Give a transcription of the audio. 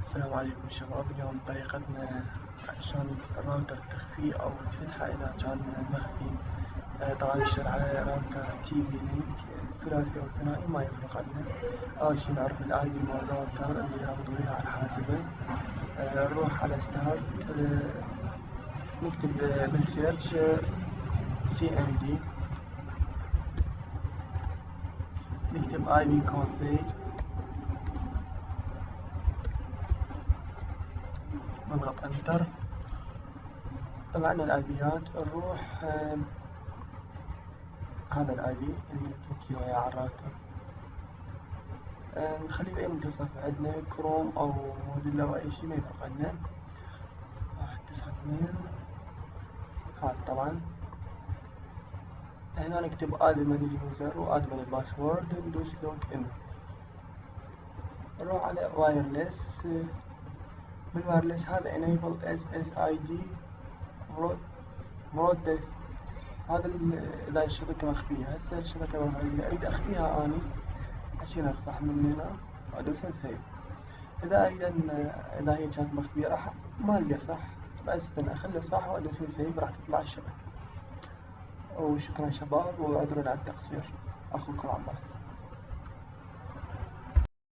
السلام عليكم شباب. اليوم طريقتنا عشان الراوتر تخفيه أو تفتحه إذا كان مخفي. طبعا نشتغل على راوتر تي في لينك ثلاثي أو ثنائي ما يفرق عندنا. أول شي نعرف الآي بي مال الراوتر اللي رابط وياه على الحاسبة. نروح على ستارت، نكتب بالسيرش CMD، نكتب IP config، نضغط انتر. طلع لنا الايبيات. نروح هذا الاي بي اللي نحكي وياه على الراوتر، نخليه بأي منتصف عندنا، كروم او موزيلا او اي شي ما يفرق عندنا. 192 هذا طبعا. هنا نكتب admin اليوزر وادمن الباسورد، ندوس لوج ان. نروح على وايرلس. بالوايرلس هذا enable SSID broadcast. هذا إذا الشبكة مخفية. هسه الشبكة مخفية أريد أخفيها أني، أشيلها الصح من هنا وأدوس سيف. إذا إذا هي كانت مخفية راح ما ألقى صح، بس أخلي صح وأدوس سيف راح تطلع الشبكة. وشكرا شباب، وعذرا على التقصير. أخوكم عباس.